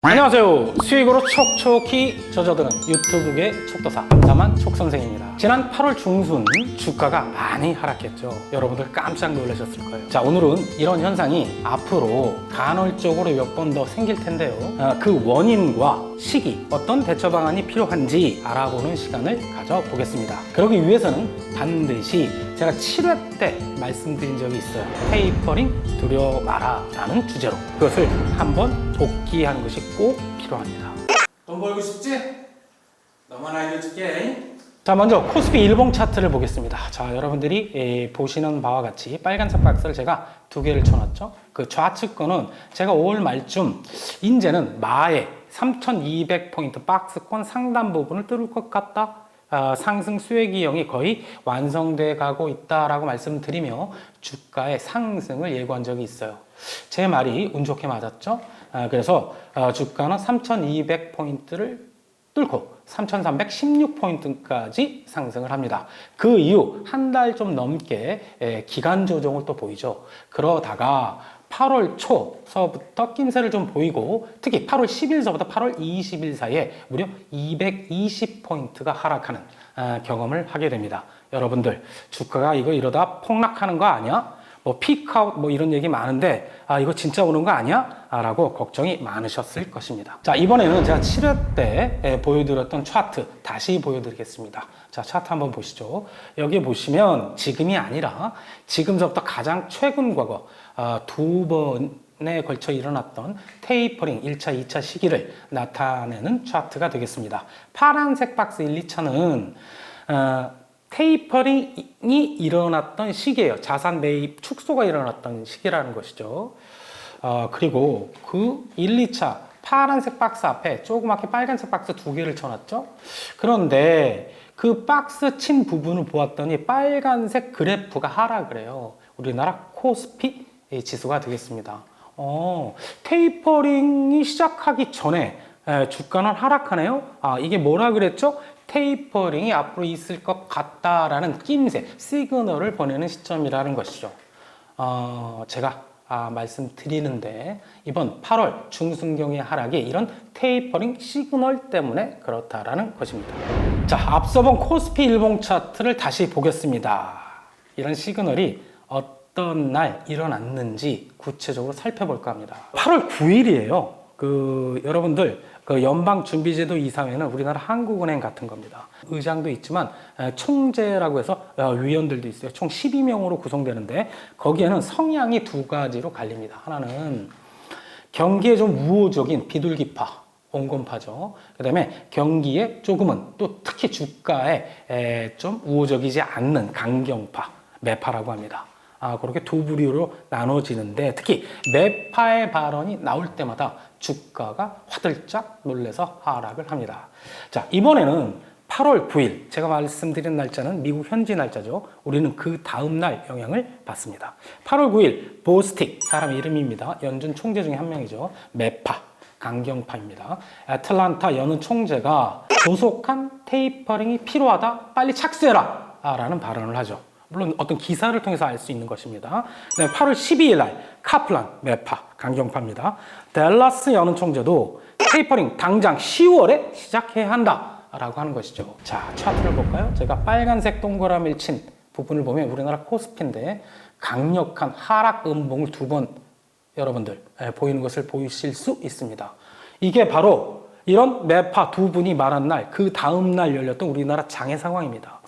안녕하세요. 수익으로 촉촉히 젖어드는 유튜브계 촉도사 암사만 촉선생입니다. 지난 8월 중순 주가가 많이 하락했죠. 여러분들 깜짝 놀라셨을 거예요. 자, 오늘은 이런 현상이 앞으로 간헐적으로 몇 번 더 생길 텐데요. 그 원인과 시기, 어떤 대처 방안이 필요한지 알아보는 시간을 가져보겠습니다. 그러기 위해서는 반드시 제가 7회 때 말씀드린 적이 있어요. 테이퍼링 두려워 마라 라는 주제로 그것을 한번 복기하는 것이 꼭 필요합니다. 돈 벌고 싶지? 너만 알려줄게. 자, 먼저 코스피 일봉 차트를 보겠습니다. 자, 여러분들이 보시는 바와 같이 빨간색 박스를 제가 두 개를 쳐놨죠. 그 좌측 거는 제가 5월 말쯤 이제는 마에 3200포인트 박스권 상단 부분을 뚫을 것 같다. 상승 수혜기형이 거의 완성돼 가고 있다라고 말씀드리며 주가의 상승을 예고한 적이 있어요. 제 말이 운 좋게 맞았죠. 그래서 주가는 3200포인트를 뚫고 3316포인트까지 상승을 합니다. 그 이후 한 달 좀 넘게 기간 조정을 또 보이죠. 그러다가 8월 초서부터 낌새를 좀 보이고 특히 8월 10일서부터 8월 20일 사이에 무려 220포인트가 하락하는 경험을 하게 됩니다. 여러분들 주가가 이러다 폭락하는 거 아니야? 뭐 피크아웃 뭐 이런 얘기 많은데 이거 진짜 오는 거 아니야? 라고 걱정이 많으셨을 것입니다. 자, 이번에는 제가 7회 때 보여드렸던 차트 다시 보여드리겠습니다. 자, 차트 한번 보시죠. 여기 보시면 지금이 아니라 지금서부터 가장 최근 과거 두 번에 걸쳐 일어났던 테이퍼링 1차, 2차 시기를 나타내는 차트가 되겠습니다. 파란색 박스 1, 2차는 테이퍼링이 일어났던 시기예요. 자산 매입 축소가 일어났던 시기라는 것이죠. 그리고 그 1, 2차 파란색 박스 앞에 조그맣게 빨간색 박스 두 개를 쳐놨죠. 그런데 그 박스 친 부분을 보았더니 빨간색 그래프가 하락을 해요. 우리나라 코스피 지수가 되겠습니다. 테이퍼링이 시작하기 전에 주가는 하락하네요. 이게 뭐라 그랬죠? 테이퍼링이 앞으로 있을 것 같다라는 낌새, 시그널을 보내는 시점이라는 것이죠. 제가 말씀드리는데 이번 8월 중순경의 하락이 이런 테이퍼링 시그널 때문에 그렇다라는 것입니다. 자, 앞서 본 코스피 일봉 차트를 다시 보겠습니다. 이런 시그널이 어떤 날 일어났는지 구체적으로 살펴볼까 합니다. 8월 9일이에요. 여러분들 연방준비제도 이사회는 우리나라 한국은행 같은 겁니다. 의장도 있지만 총재라고 해서 위원들도 있어요. 총 12명으로 구성되는데 거기에는 성향이 두 가지로 갈립니다. 하나는 경기에 좀 우호적인 비둘기파, 온건파죠. 그 다음에 경기에 조금은 또 특히 주가에 좀 우호적이지 않는 강경파, 매파라고 합니다. 그렇게 두 부류로 나눠지는데 특히 매파의 발언이 나올 때마다 주가가 화들짝 놀래서 하락을 합니다. 자, 이번에는 8월 9일 제가 말씀드린 날짜는 미국 현지 날짜죠. 우리는 그 다음 날 영향을 받습니다. 8월 9일 보스틱 사람 이름입니다. 연준 총재 중에 한 명이죠. 매파 강경파입니다. 애틀란타 연은 총재가 조속한 테이퍼링이 필요하다. 빨리 착수해라 라는 발언을 하죠. 물론 어떤 기사를 통해서 알 수 있는 것입니다. 8월 12일 날 카플란 매파 강경파입니다. 댈러스 연은 총재도 테이퍼링 당장 10월에 시작해야 한다라고 하는 것이죠. 자, 차트를 볼까요? 제가 빨간색 동그라미를 친 부분을 보면 우리나라 코스피인데 강력한 하락 음봉을 두 번 여러분들 보이는 것을 보이실 수 있습니다. 이게 바로 이런 매파 두 분이 말한 날 그 다음 날 열렸던 우리나라 장의 상황입니다.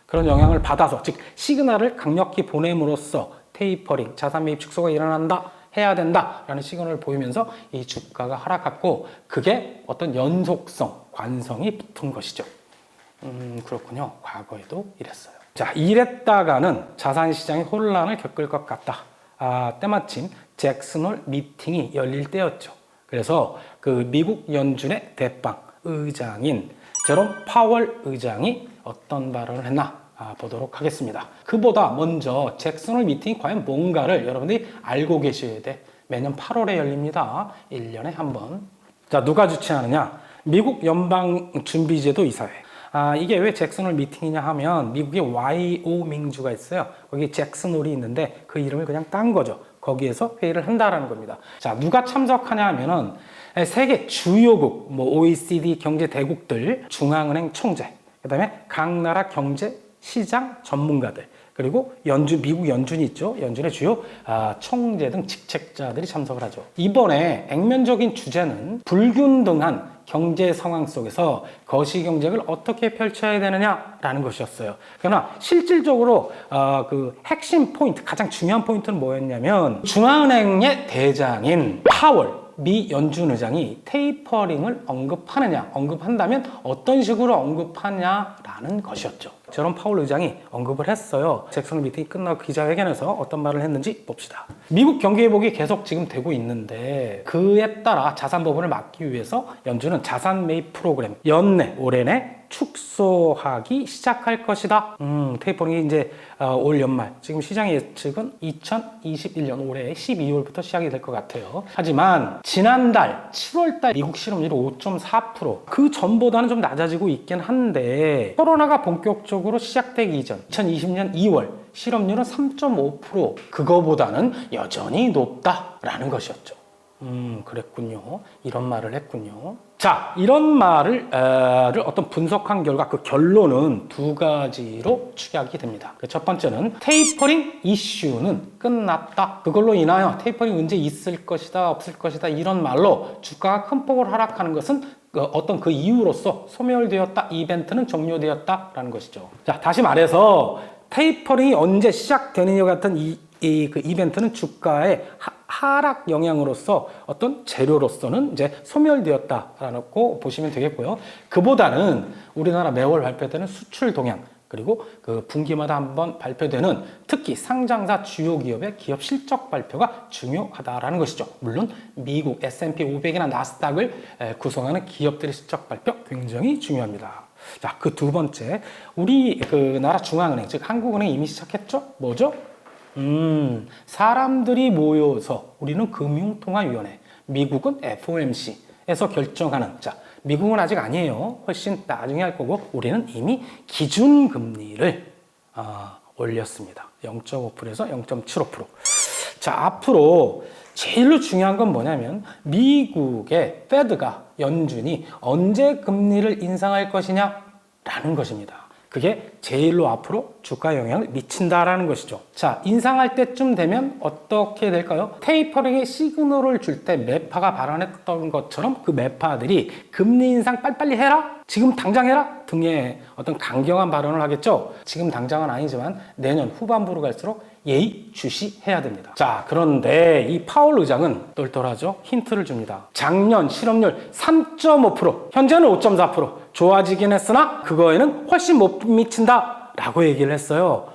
그런 영향을 받아서 즉 시그널을 강력히 보냄으로써 테이퍼링, 자산 매입 축소가 일어난다, 해야 된다라는 시그널을 보이면서 이 주가가 하락했고 그게 어떤 연속성, 관성이 붙은 것이죠. 그렇군요. 과거에도 이랬어요. 자, 이랬다가는 자산시장이 혼란을 겪을 것 같다. 때마침 잭슨홀 미팅이 열릴 때였죠. 그래서 그 미국 연준의 대빵 의장인 제롬 파월 의장이 어떤 발언을 했나 보도록 하겠습니다. 그보다 먼저 잭슨홀 미팅이 과연 뭔가를 여러분들이 알고 계셔야 돼. 매년 8월에 열립니다. 1년에 한 번. 자, 누가 주최하느냐? 미국 연방준비제도 이사회. 이게 왜 잭슨홀 미팅이냐 하면 미국의 와이오밍주가 있어요. 거기 잭슨홀이 있는데 그 이름을 그냥 딴 거죠. 거기에서 회의를 한다라는 겁니다. 자, 누가 참석하냐 하면은 세계 주요국, 뭐 OECD 경제 대국들, 중앙은행 총재, 그다음에 각 나라 경제 시장 전문가들, 그리고 미국 연준이 있죠. 연준의 주요 총재 등 직책자들이 참석을 하죠. 이번에 액면적인 주제는 불균등한 경제 상황 속에서 거시경제를 어떻게 펼쳐야 되느냐라는 것이었어요. 그러나 실질적으로 그 핵심 포인트, 가장 중요한 포인트는 뭐였냐면 중앙은행의 대장인 파월 미 연준 의장이 테이퍼링을 언급한다면 어떤 식으로 언급하냐라는 것이었죠. 제롬 파월 의장이 언급을 했어요. 잭슨 미팅이 끝나고 기자회견에서 어떤 말을 했는지 봅시다. 미국 경기 회복이 계속 지금 되고 있는데 그에 따라 자산 버블을 막기 위해서 연준은 자산 매입 프로그램 올해 내 축소하기 시작할 것이다. 테이퍼링이 이제 올 연말, 지금 시장 예측은 2021년 올해 12월부터 시작이 될 것 같아요. 하지만 지난달 7월달 미국 실업률이 5.4%, 그 전보다는 좀 낮아지고 있긴 한데 코로나가 본격적으로 시작되기 이전 2020년 2월 실업률은 3.5%, 그거보다는 여전히 높다라는 것이었죠. 그랬군요. 이런 말을 했군요. 자, 이런 말을 어떤 분석한 결과 그 결론은 두 가지로 축약이 됩니다. 첫 번째는 테이퍼링 이슈는 끝났다. 그걸로 인하여 테이퍼링 언제 있을 것이다, 없을 것이다, 이런 말로 주가가 큰 폭으로 하락하는 것은 어떤 그 이유로서 소멸되었다, 이벤트는 종료되었다라는 것이죠. 자, 다시 말해서 테이퍼링이 언제 시작되느냐 같은 그 이벤트는 주가의 하락 영향으로서 어떤 재료로서는 이제 소멸되었다라고 보시면 되겠고요. 그보다는 우리나라 매월 발표되는 수출 동향, 그리고 그 분기마다 한번 발표되는 특히 상장사 주요 기업의 기업 실적 발표가 중요하다라는 것이죠. 물론 미국 S&P 500이나 나스닥을 구성하는 기업들의 실적 발표 굉장히 중요합니다. 자, 그 두 번째, 우리 그 나라 중앙은행, 즉 한국은행 이미 시작했죠? 뭐죠? 사람들이 모여서 우리는 금융통화위원회, 미국은 FOMC에서 결정하는, 자, 미국은 아직 아니에요. 훨씬 나중에 할 거고 우리는 이미 기준금리를 올렸습니다. 0.5%에서 0.75%. 자, 앞으로 제일로 중요한 건 뭐냐면 미국의 페드가, 연준이 언제 금리를 인상할 것이냐라는 것입니다. 그게 제일로 앞으로 주가 영향을 미친다라는 것이죠. 자, 인상할 때쯤 되면 어떻게 될까요? 테이퍼링의 시그널을 줄 때 매파가 발언했던 것처럼 그 매파들이 금리 인상 빨리빨리 해라, 지금 당장 해라 등의 어떤 강경한 발언을 하겠죠. 지금 당장은 아니지만 내년 후반부로 갈수록 예의주시해야 됩니다. 자, 그런데 이 파월 의장은 똘똘하죠. 힌트를 줍니다. 작년 실업률 3.5%, 현재는 5.4%. 좋아지긴 했으나 그거에는 훨씬 못 미친다 라고 얘기를 했어요.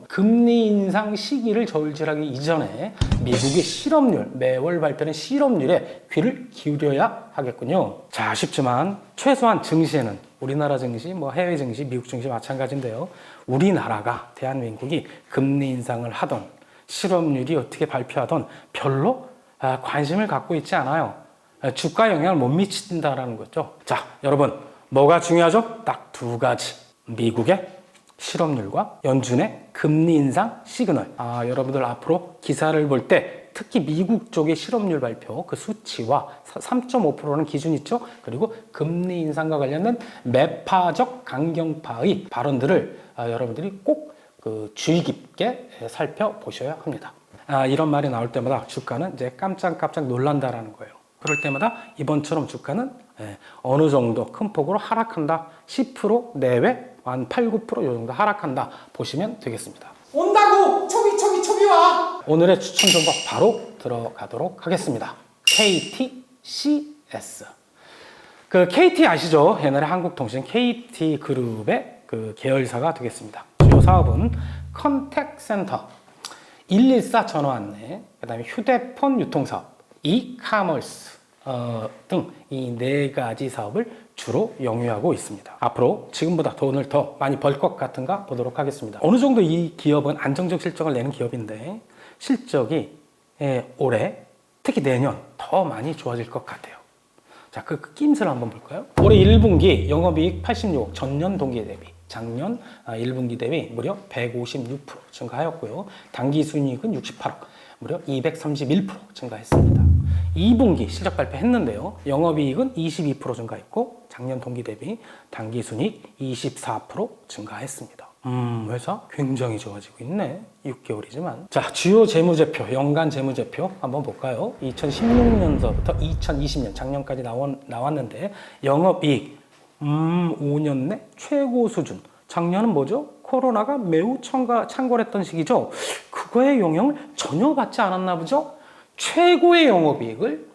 금리 인상 시기를 저울질하기 이전에 미국의 실업률, 매월 발표된 실업률에 귀를 기울여야 하겠군요. 자, 아쉽지만 최소한 증시에는 우리나라 증시, 뭐 해외 증시, 미국 증시 마찬가지인데요. 우리나라가, 대한민국이 금리 인상을 하던 실업률이 어떻게 발표하던 별로 관심을 갖고 있지 않아요. 주가 영향을 못 미친다라는 거죠. 자, 여러분, 뭐가 중요하죠? 딱 두 가지. 미국의 실업률과 연준의 금리 인상 시그널. 여러분들 앞으로 기사를 볼 때 특히 미국 쪽의 실업률 발표 그 수치와 3.5%라는 기준이 있죠. 그리고 금리 인상과 관련된 매파적 강경파의 발언들을 여러분들이 꼭 그 주의 깊게 살펴보셔야 합니다. 이런 말이 나올 때마다 주가는 이제 깜짝깜짝 놀란다라는 거예요. 그럴 때마다 이번처럼 주가는 어느 정도 큰 폭으로 하락한다. 10% 내외, 한 8, 9% 이 정도 하락한다 보시면 되겠습니다. 온다고! 초비 와! 오늘의 추천 종목 바로 들어가도록 하겠습니다. KTCS. 그 KT 아시죠? 옛날에 한국통신 KT그룹의 그 계열사가 되겠습니다. 주요 사업은 컨택센터, 114 전화 안내, 그 다음에 휴대폰 유통사업, 이카머스 등 이 네 가지 사업을 주로 영위하고 있습니다. 앞으로 지금보다 돈을 더 많이 벌 것 같은가 보도록 하겠습니다. 어느 정도 이 기업은 안정적 실적을 내는 기업인데 실적이 올해 특히 내년 더 많이 좋아질 것 같아요. 자, 그 낌새를 한번 볼까요? 올해 1분기 영업이익 86억, 전년 동기 대비, 작년 1분기 대비 무려 156% 증가하였고요. 당기순이익은 68억, 무려 231% 증가했습니다. 2분기 실적 발표했는데요. 영업이익은 22% 증가했고 작년 동기 대비 당기순이익 24% 증가했습니다. 회사 굉장히 좋아지고 있네. 6개월이지만. 자, 주요 재무제표, 연간 재무제표 한번 볼까요? 2016년서부터 2020년 작년까지 나왔는데 영업이익 5년 내 최고 수준. 작년은 뭐죠? 코로나가 매우 창궐했던 시기죠. 그거의 영향을 전혀 받지 않았나 보죠? 최고의 영업이익을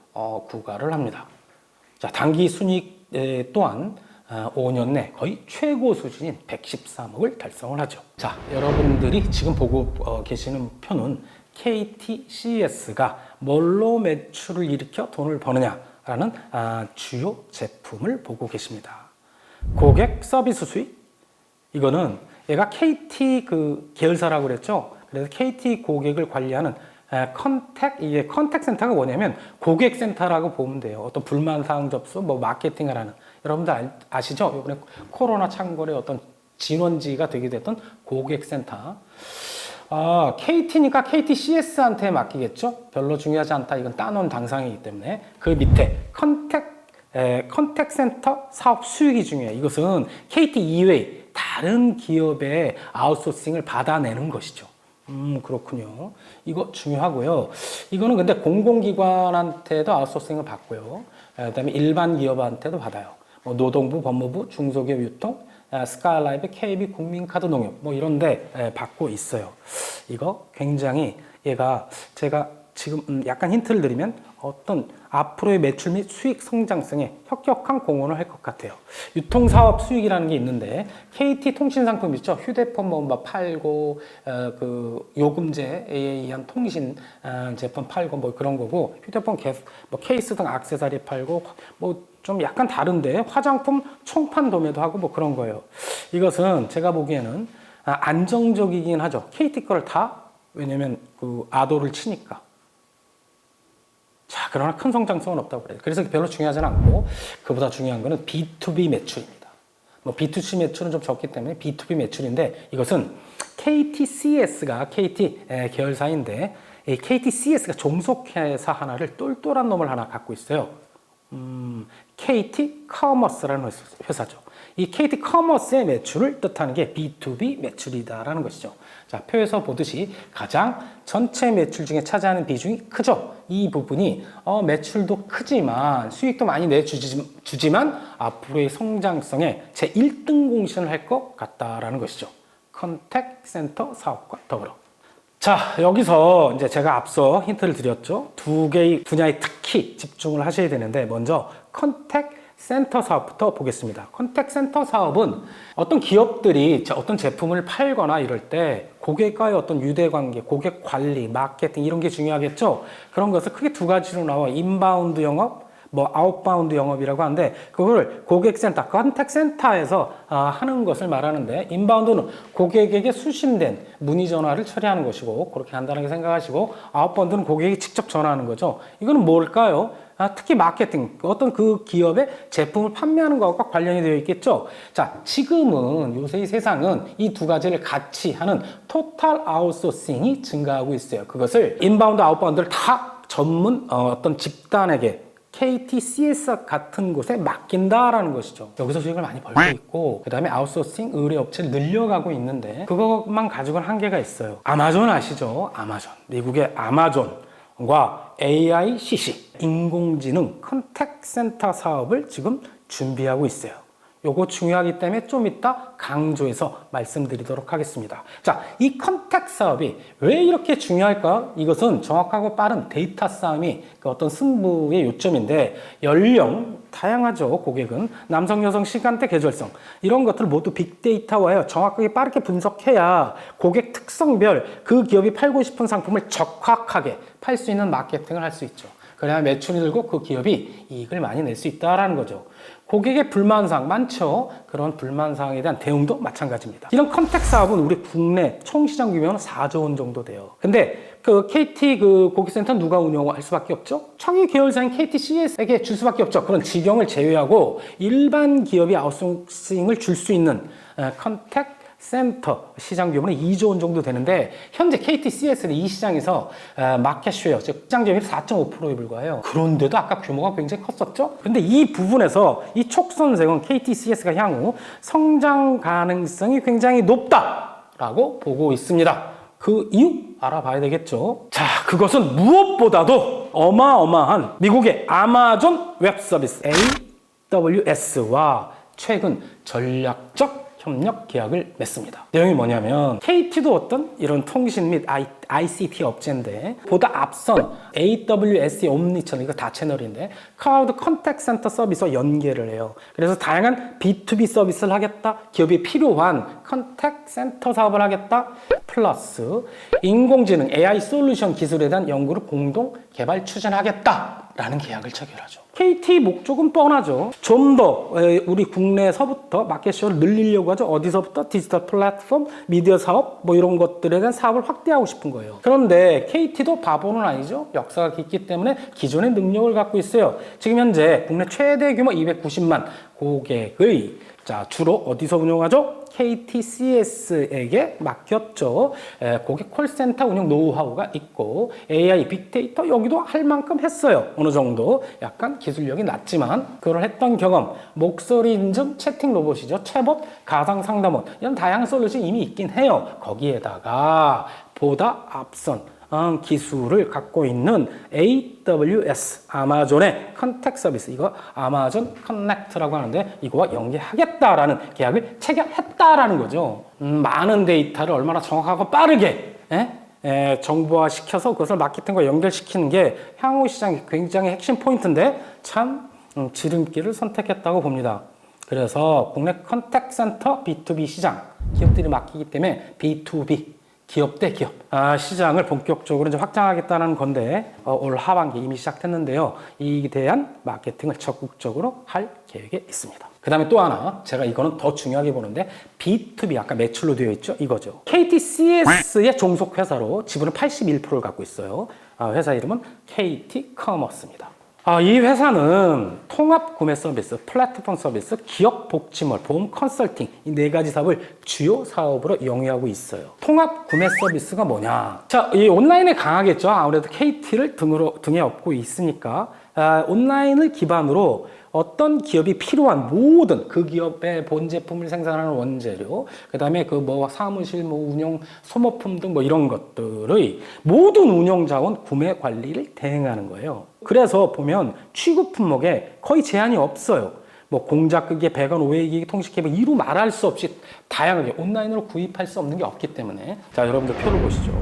구가를 합니다. 자, 당기순이익 또한 5년 내 거의 최고 수준인 113억을 달성을 하죠. 자, 여러분들이 지금 보고 계시는 표는 KTCS가 뭘로 매출을 일으켜 돈을 버느냐라는 주요 제품을 보고 계십니다. 고객 서비스 수익, 이거는 얘가 KT 그 계열사라고 그랬죠. 그래서 KT 고객을 관리하는 이게 컨택 센터가 뭐냐면 고객 센터라고 보면 돼요. 어떤 불만 사항 접수, 뭐 마케팅을 하는. 여러분들 아시죠? 이번에 코로나 창궐의 어떤 진원지가 되게 됐던 고객 센터. KT니까 KTCS한테 맡기겠죠? 별로 중요하지 않다. 이건 따놓은 당상이기 때문에. 그 밑에 컨택 센터 사업 수익이 중요해요. 이것은 KT 이외의 다른 기업의 아웃소싱을 받아내는 것이죠. 그렇군요. 이거 중요하고요. 이거는 근데 공공기관한테도 아웃소싱을 받고요. 그다음에 일반 기업한테도 받아요. 뭐 노동부, 법무부, 중소기업 유통, 스카이라이브, KB, 국민카드 농협 뭐 이런데 받고 있어요. 이거 굉장히 얘가 제가 지금 약간 힌트를 드리면 어떤 앞으로의 매출 및 수익 성장성에 혁혁한 공헌을 할 것 같아요. 유통사업 수익이라는 게 있는데 KT 통신상품 있죠. 휴대폰 뭐 팔고 그 요금제에 의한 통신 제품 팔고 뭐 그런 거고 휴대폰 뭐 케이스 등 액세서리 팔고 뭐 좀 약간 다른데 화장품 총판 도매도 하고 뭐 그런 거예요. 이것은 제가 보기에는 안정적이긴 하죠. KT 거를 다 왜냐면 그 아도를 치니까. 자, 그러나 큰 성장성은 없다고 그래요. 그래서 별로 중요하지는 않고 그보다 중요한 거는 B2B 매출입니다. 뭐 B2C 매출은 좀 적기 때문에 B2B 매출인데 이것은 KTCS가 KT 계열사인데 이 KTCS가 종속회사 하나를 똘똘한 놈을 하나 갖고 있어요. KT 커머스라는 회사죠. 이 KT 커머스의 매출을 뜻하는 게 B2B 매출이다라는 것이죠. 자, 표에서 보듯이 가장 전체 매출 중에 차지하는 비중이 크죠. 이 부분이 매출도 크지만 수익도 많이 내주지만 앞으로의 성장성에 제 1등 공신을 할 것 같다라는 것이죠. 컨택 센터 사업과 더불어. 자, 여기서 이제 제가 앞서 힌트를 드렸죠. 두 개의 분야에 특히 집중을 하셔야 되는데 먼저 컨택 센터 사업부터 보겠습니다. 컨택 센터 사업은 어떤 기업들이 어떤 제품을 팔거나 이럴 때 고객과의 어떤 유대관계, 고객 관리, 마케팅 이런 게 중요하겠죠. 그런 것을 크게 두 가지로 나와 인바운드 영업, 뭐 아웃바운드 영업이라고 하는데 그걸 고객센터, 컨택센터에서 하는 것을 말하는데 인바운드는 고객에게 수신된 문의 전화를 처리하는 것이고 그렇게 간단하게 생각하시고 아웃바운드는 고객이 직접 전화하는 거죠. 이거는 뭘까요? 특히 마케팅, 어떤 그 기업의 제품을 판매하는 것과 관련이 되어 있겠죠. 자, 지금은 요새 이 세상은 이 두 가지를 같이 하는 토탈 아웃소싱이 증가하고 있어요. 그것을 인바운드, 아웃바운드를 다 전문 어떤 집단에게 KTCS 같은 곳에 맡긴다라는 것이죠. 여기서 수익을 많이 벌고 있고 그 다음에 아웃소싱 의뢰업체를 늘려가고 있는데 그것만 가지고는 한계가 있어요. 아마존 아시죠? 아마존. 미국의 아마존과 AICC 인공지능 컨택센터 사업을 지금 준비하고 있어요. 요거 중요하기 때문에 좀 이따 강조해서 말씀드리도록 하겠습니다. 자, 이 컨택 사업이 왜 이렇게 중요할까? 이것은 정확하고 빠른 데이터 싸움이 그 어떤 승부의 요점인데 연령, 다양하죠. 고객은 남성, 여성, 시간대, 계절성 이런 것들을 모두 빅데이터화하여 정확하게 빠르게 분석해야 고객 특성별 그 기업이 팔고 싶은 상품을 적확하게 팔 수 있는 마케팅을 할 수 있죠. 그래야 매출이 늘고 그 기업이 이익을 많이 낼 수 있다라는 거죠. 고객의 불만사항 많죠. 그런 불만사항에 대한 대응도 마찬가지입니다. 이런 컨택 사업은 우리 국내 총 시장 규모는 4조 원 정도 돼요. 근데 그 KT 그 고객센터 누가 운영할 수밖에 없죠? 창의 계열사인 KTCS에게 줄 수밖에 없죠. 그런 직영을 제외하고 일반 기업이 아웃소싱을 줄 수 있는 컨택 센터 시장 규모는 2조 원 정도 되는데 현재 KTCS는 이 시장에서 마켓 쉐어, 즉 시장 점유율 4.5%에 불과해요. 그런데도 아까 규모가 굉장히 컸었죠. 근데 이 부분에서 이 촉선색은 KTCS가 향후 성장 가능성이 굉장히 높다라고 보고 있습니다. 그 이유 알아봐야 되겠죠. 자, 그것은 무엇보다도 어마어마한 미국의 아마존 웹 서비스 AWS와 최근 전략적 협력 계약을 맺습니다. 내용이 뭐냐면 KT도 어떤 이런 통신 및 ICT 업체인데 보다 앞선 AWS의 옴니처럼 이거 다 채널인데 클라우드 컨택 센터 서비스와 연계를 해요. 그래서 다양한 B2B 서비스를 하겠다. 기업이 필요한 컨택 센터 사업을 하겠다. 플러스 인공지능 AI 솔루션 기술에 대한 연구를 공동 개발 추진하겠다라는 계약을 체결하죠. KT 목적은 뻔하죠. 좀 더 우리 국내에서부터 마켓쉐어를 늘리려고 하죠. 어디서부터? 디지털 플랫폼, 미디어 사업 뭐 이런 것들에 대한 사업을 확대하고 싶은 거예요. 그런데 KT도 바보는 아니죠. 역사가 깊기 때문에 기존의 능력을 갖고 있어요. 지금 현재 국내 최대 규모 290만 고객의 주로 어디서 운영하죠? KTCS에게 맡겼죠. 고객 콜센터 운영 노하우가 있고 AI, 빅데이터 여기도 할 만큼 했어요. 어느 정도 약간 기술력이 낮지만 그걸 했던 경험, 목소리 인증 채팅 로봇이죠. 챗봇, 가상 상담원 이런 다양한 솔루션이 이미 있긴 해요. 거기에다가 보다 앞선 기술을 갖고 있는 AWS, 아마존의 컨택 서비스, 이거 아마존 커넥트라고 하는데 이거와 연계하겠다라는 계약을 체결했다라는 거죠. 많은 데이터를 얼마나 정확하고 빠르게 정보화시켜서 그것을 마케팅과 연결시키는 게 향후 시장의 굉장히 핵심 포인트인데 참 지름길을 선택했다고 봅니다. 그래서 국내 컨택 센터 B2B 시장 기업들이 맡기기 때문에 B2B 기업 대 기업 시장을 본격적으로 이제 확장하겠다는 건데 올 하반기 이미 시작했는데요. 이에 대한 마케팅을 적극적으로 할 계획에 있습니다. 그 다음에 또 하나 제가 이거는 더 중요하게 보는데 B2B 아까 매출로 되어 있죠. 이거죠. KTCS의 종속 회사로 지분은 81%를 갖고 있어요. 회사 이름은 KT 커머스입니다. 이 회사는 통합 구매 서비스, 플랫폼 서비스, 기업 복지몰, 보험 컨설팅 이 네 가지 사업을 주요 사업으로 영위하고 있어요. 통합 구매 서비스가 뭐냐? 자, 이 온라인에 강하겠죠. 아무래도 KT를 등에 업고 있으니까 온라인을 기반으로 어떤 기업이 필요한 모든 그 기업의 본 제품을 생산하는 원재료, 그 다음에 그 뭐 사무실, 뭐 운영, 소모품 등 뭐 이런 것들의 모든 운영 자원 구매 관리를 대행하는 거예요. 그래서 보면 취급 품목에 거의 제한이 없어요. 뭐 공작기계, 배관, 오해기계, 통신케이블 이루 말할 수 없이 다양하게 온라인으로 구입할 수 없는 게 없기 때문에 자, 여러분들 표를 보시죠.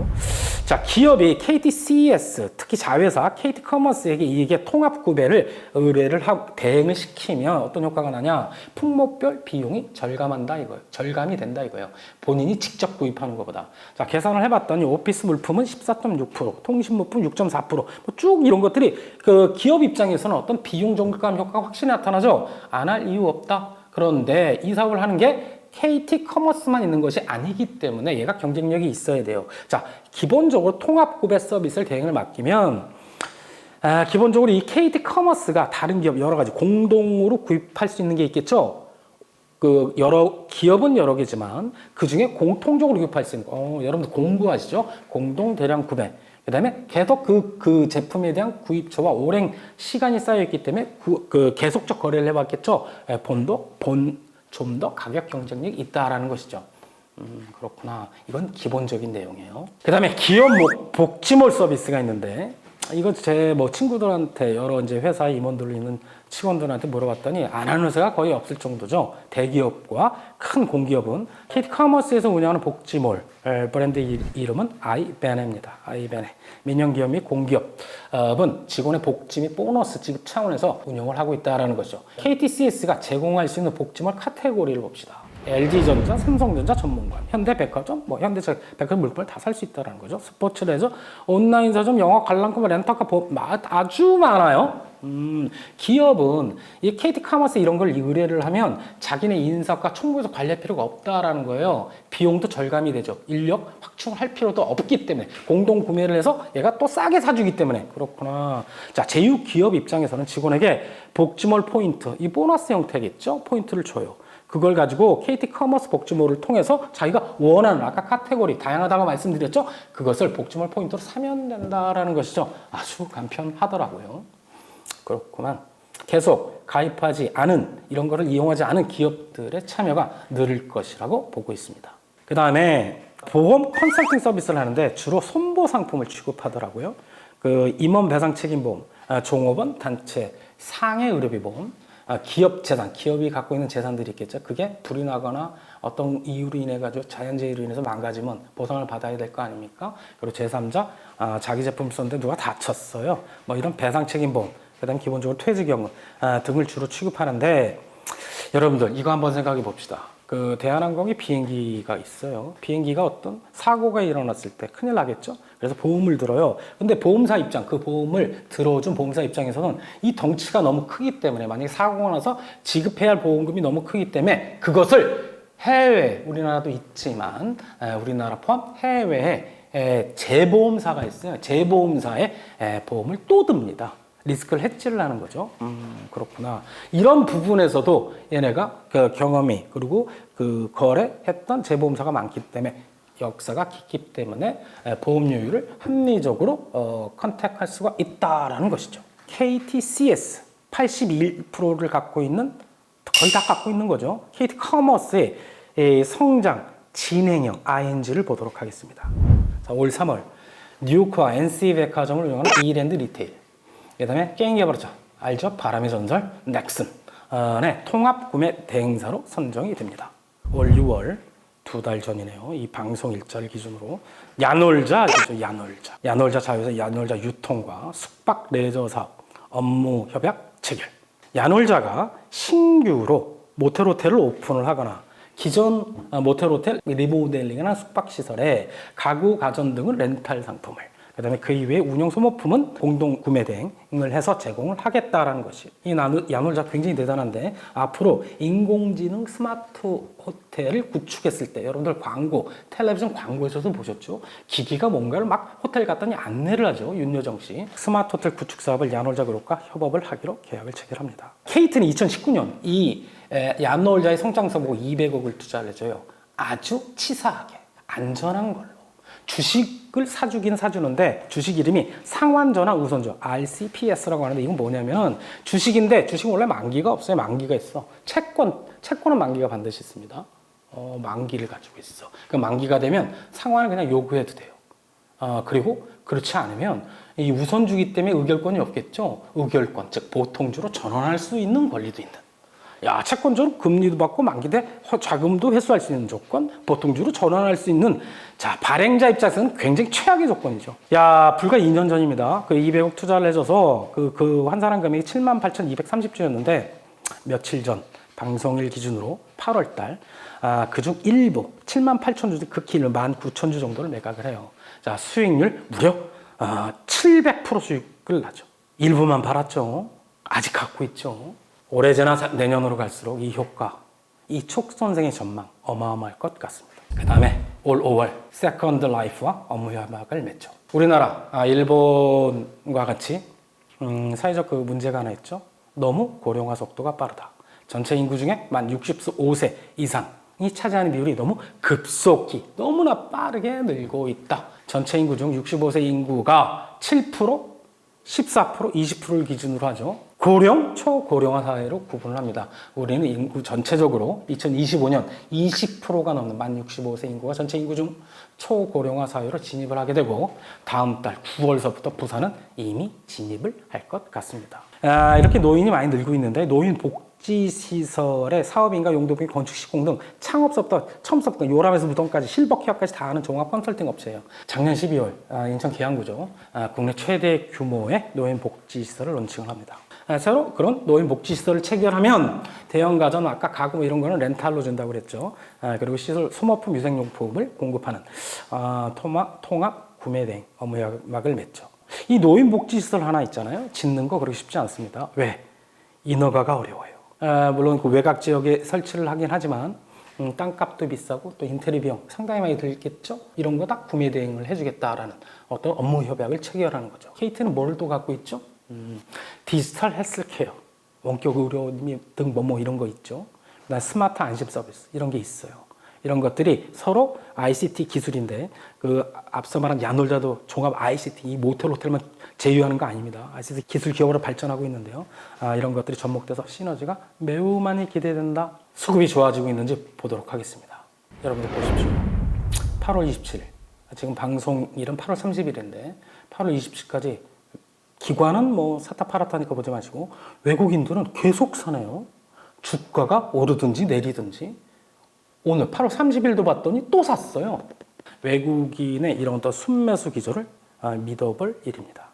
자, 기업이 KTCS, 특히 자회사 KT커머스에게 이게 통합 구매를 의뢰를 하고 대행을 시키면 어떤 효과가 나냐? 품목별 비용이 절감한다 이거예요. 절감이 된다 이거예요. 본인이 직접 구입하는 것보다. 자, 계산을 해봤더니 오피스 물품은 14.6%, 통신 물품 6.4%, 뭐 쭉 이런 것들이 그 기업 입장에서는 어떤 비용 절감 효과가 확실히 나타나죠. 안 할 이유 없다. 그런데 이 사업을 하는 게 KT 커머스만 있는 것이 아니기 때문에 얘가 경쟁력이 있어야 돼요. 자, 기본적으로 통합 구매 서비스를 대행을 맡기면 기본적으로 이 KT 커머스가 다른 기업 여러 가지 공동으로 구입할 수 있는 게 있겠죠. 그 기업은 여러 개지만 그 중에 공통적으로 구입할 수 있는 거. 여러분들 공부하시죠? 공동 대량 구매. 그 다음에 계속 그 제품에 대한 구입처와 오랜 시간이 쌓여있기 때문에 그 계속적 거래를 해봤겠죠. 좀 더 가격 경쟁력이 있다라는 것이죠. 그렇구나. 이건 기본적인 내용이에요. 그 다음에 기업 복지몰 서비스가 있는데 이거 제 친구들한테 여러 이제 회사 임원들 있는 직원들한테 물어봤더니 안 하는 회사가 거의 없을 정도죠. 대기업과 큰 공기업은 KT커머스에서 운영하는 복지몰 브랜드 이름은 아이베네입니다. 아이베네. 민영기업 및 공기업은 직원의 복지 및 보너스 지급 차원에서 운영을 하고 있다는 거죠. KTCS가 제공할 수 있는 복지몰 카테고리를 봅시다. LG전자, 삼성전자 전문관, 현대백화점, 현대백화점 물품을 다 살 수 있다는 거죠. 스포츠레저, 온라인 서점, 영화 관람권, 렌터카, 아주 많아요. 기업은 이 KT 커머스 이런 걸 의뢰를 하면 자기네 인사과 총무에서 관리할 필요가 없다라는 거예요. 비용도 절감이 되죠. 인력 확충할 필요도 없기 때문에 공동 구매를 해서 얘가 또 싸게 사주기 때문에 그렇구나. 자, 제휴 기업 입장에서는 직원에게 복지몰 포인트, 이 보너스 형태겠죠. 포인트를 줘요. 그걸 가지고 KT 커머스 복지몰을 통해서 자기가 원하는 아까 카테고리 다양하다고 말씀드렸죠. 그것을 복지몰 포인트로 사면 된다라는 것이죠. 아주 간편하더라고요. 그렇구만. 계속 가입하지 않은 이런 거를 이용하지 않은 기업들의 참여가 늘을 것이라고 보고 있습니다. 그 다음에 보험 컨설팅 서비스를 하는데 주로 손보 상품을 취급하더라고요. 그 임원 배상 책임보험, 종업원, 단체, 상해 의료비 보험, 기업 재산, 기업이 갖고 있는 재산들이 있겠죠. 그게 불이 나거나 어떤 이유로 인해 가지고 자연재해로 인해서 망가지면 보상을 받아야 될 거 아닙니까? 그리고 제3자, 자기 제품 썼는데 누가 다쳤어요. 뭐 이런 배상 책임보험, 그다음에 기본적으로 퇴직연금 등을 주로 취급하는데 여러분들 이거 한번 생각해 봅시다. 그 대한항공이 비행기가 있어요. 비행기가 어떤 사고가 일어났을 때 큰일 나겠죠. 그래서 보험을 들어요. 근데 보험사 입장, 그 보험을 들어준 보험사 입장에서는 이 덩치가 너무 크기 때문에 만약에 사고가 나서 지급해야 할 보험금이 너무 크기 때문에 그것을 해외, 우리나라도 있지만 우리나라 포함 해외에 재보험사가 있어요. 재보험사에 보험을 또 듭니다. 리스크를 해지를 하는 거죠. 그렇구나. 이런 부분에서도 얘네가 그 경험이 그리고 그 거래했던 재보험사가 많기 때문에 역사가 깊기 때문에 보험료율을 합리적으로 컨택할 수가 있다라는 것이죠. KTCS 81%를 갖고 있는 거의 다 갖고 있는 거죠. KT 커머스의 성장 진행형 ING를 보도록 하겠습니다. 자, 올 3월 뉴욕과 NC 백화점을 운영하는 이랜드 리테일. 그 다음에 게임 개발자 알죠? 바람의 전설 넥슨의 통합 구매 대행사로 선정이 됩니다. 올 6월 2달 전이네요. 이 방송 일자를 기준으로 야놀자 아시죠? 야놀자 자회사 야놀자 유통과 숙박 레저 사업 업무 협약 체결. 야놀자가 신규로 모텔 호텔을 오픈을 하거나 기존 모텔 호텔 리모델링이나 숙박 시설에 가구 가전 등을 렌탈 상품을 그다음에 그 이외에 운영 소모품은 공동 구매 대행을 해서 제공을 하겠다라는 것이 이 야놀자 굉장히 대단한데 앞으로 인공지능 스마트 호텔을 구축했을 때 여러분들 광고 텔레비전 광고에서도 보셨죠? 기기가 뭔가를 막 호텔 갔더니 안내를 하죠. 윤여정 씨 스마트 호텔 구축 사업을 야놀자 그룹과 협업을 하기로 계약을 체결합니다. KT는 2019년 이 야놀자의 성장성 보고 200억을 투자를 해줘요. 아주 치사하게 안전한 걸로. 주식을 사주긴 사주는데 주식 이름이 상환전환 우선주 RCPS라고 하는데 이건 뭐냐면 주식인데 주식은 원래 만기가 없어요. 만기가 있어. 채권은 만기가 반드시 있습니다. 만기를 가지고 있어. 그 만기가 되면 상환을 그냥 요구해도 돼요. 그리고 그렇지 않으면 이 우선주기 때문에 의결권이 없겠죠. 의결권, 즉 보통주로 전환할 수 있는 권리도 있는. 야, 채권주는 금리도 받고 만기 때 자금도 회수할 수 있는 조건, 보통주로 전환할 수 있는 자 발행자 입장에서는 굉장히 최악의 조건이죠. 야, 불과 2년 전입니다. 그 200억 투자를 해줘서 그 환산한 금액이 78,230주였는데 며칠 전 방송일 기준으로 8월 달 그중 일부 78,000주 극히 19,000주 정도를 매각을 해요. 자, 수익률 무려 700% 수익을 나죠. 일부만 팔았죠. 아직 갖고 있죠. 올해 지나 내년으로 갈수록 이 효과, 이 촉선생의 전망 어마어마할 것 같습니다. 그 다음에 올 5월 세컨드 라이프와 업무 협약을 맺죠. 우리나라, 일본과 같이 사회적 그 문제가 하나 있죠. 너무 고령화 속도가 빠르다. 전체 인구 중에 만 65세 이상이 차지하는 비율이 너무 급속히 너무나 빠르게 늘고 있다. 전체 인구 중 65세 인구가 7%, 14%, 20%를 기준으로 하죠. 고령, 초고령화 사회로 구분을 합니다. 우리는 인구 전체적으로 2025년 20%가 넘는 만 65세 인구가 전체 인구 중 초고령화 사회로 진입을 하게 되고 다음 달 9월서부터 부산은 이미 진입을 할 것 같습니다. 이렇게 노인이 많이 늘고 있는데 노인 복지시설의 사업인가 용도비 건축 시공 등 창업서부터 처음서부터 요람에서 무덤까지 실버 케어까지 다 하는 종합 컨설팅 업체예요. 작년 12월 인천 계양구죠. 국내 최대 규모의 노인 복지시설을 론칭을 합니다. 새로 그런 노인 복지시설을 체결하면 대형 가전, 아까 가구 이런 거는 렌탈로 준다고 그랬죠. 그리고 시설 소모품 유생용품을 공급하는 통합 구매 대행 업무 협약을 맺죠. 이 노인 복지시설 하나 있잖아요. 짓는 거 그렇게 쉽지 않습니다. 왜? 인허가가 어려워요. 물론 그 외곽 지역에 설치를 하긴 하지만 땅값도 비싸고 또 인테리어 비용 상당히 많이 들겠죠. 이런 거 다 구매 대행을 해주겠다라는 어떤 업무 협약을 체결하는 거죠. KT는 뭘 또 갖고 있죠? 디지털 헬스케어, 원격 의료 등 뭐 이런 거 있죠. 그다음에 스마트 안심 서비스 이런 게 있어요. 이런 것들이 서로 ICT 기술인데 그 앞서 말한 야놀자도 종합 ICT 이 모텔 호텔만 제휴하는 거 아닙니다. ICT 기술 기업으로 발전하고 있는데요. 이런 것들이 접목돼서 시너지가 매우 많이 기대된다. 수급이 좋아지고 있는지 보도록 하겠습니다. 여러분들 보십시오. 8월 27일 지금 방송일은 8월 30일인데 8월 27일까지 기관은 뭐 사타 팔았다니까 보지 마시고 외국인들은 계속 사네요. 주가가 오르든지 내리든지 오늘 8월 30일도 봤더니 또 샀어요. 외국인의 이런 또 순매수 기조를 믿어볼 일입니다.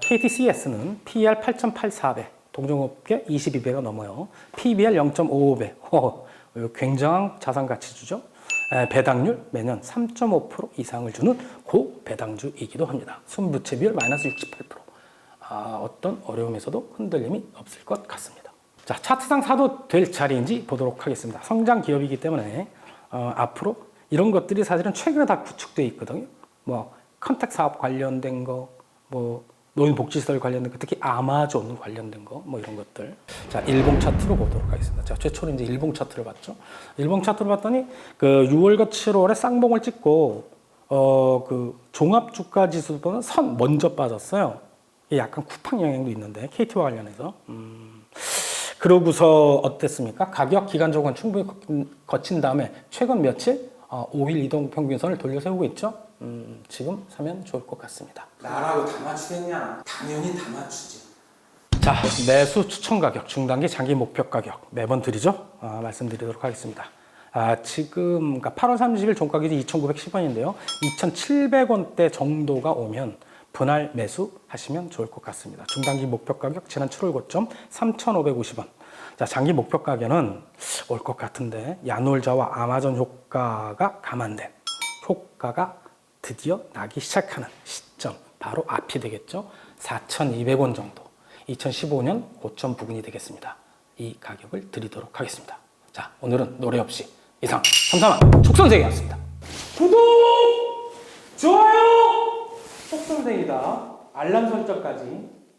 KTCS는 PER 8.84배, 동종업계 22배가 넘어요. PBR 0.55배, 굉장한 자산가치주죠. 배당률 매년 3.5% 이상을 주는 고배당주이기도 합니다. 순부채 비율 마이너스 68%. 어떤 어려움에서도 흔들림이 없을 것 같습니다. 자, 차트상 사도 될 자리인지 보도록 하겠습니다. 성장 기업이기 때문에 앞으로 이런 것들이 사실은 최근에 다 구축되어 있거든요. 뭐 컨택 사업 관련된 거, 뭐 노인복지시설 관련된 거, 특히 아마존 관련된 거, 뭐 이런 것들. 자, 일봉 차트로 보도록 하겠습니다. 자, 최초로 이제 일봉 차트를 봤죠. 일봉 차트를 봤더니 그 6월과 7월에 쌍봉을 찍고 그 종합 주가 지수보다는 선 먼저 빠졌어요. 이게 약간 쿠팡 영향도 있는데 KT와 관련해서. 그러고서 어땠습니까? 가격 기간적으로는 충분히 거친 다음에 최근 며칠 5일 이동 평균선을 돌려 세우고 있죠. 지금 사면 좋을 것 같습니다. 나라고 다 맞추겠냐? 당연히 다 맞추지. 자, 매수 추천 가격, 중단기, 장기 목표 가격 매번 드리죠. 말씀드리도록 하겠습니다. 지금 그러니까 8월 30일 종가 기준 2,910원인데요. 2,700원대 정도가 오면 분할 매수 하시면 좋을 것 같습니다. 중단기 목표 가격 지난 7월 고점 3,550원. 자, 장기 목표 가격은 올 것 같은데 야놀자와 아마존 효과가 감안된 효과가 드디어 나기 시작하는 시점 바로 앞이 되겠죠. 4,200원 정도. 2015년 고점 부근이 되겠습니다. 이 가격을 드리도록 하겠습니다. 자, 오늘은 노래 없이 이상 삼삼한 촉선생이었습니다. 구독! 좋아요! 촉선생이다. 알람 설정까지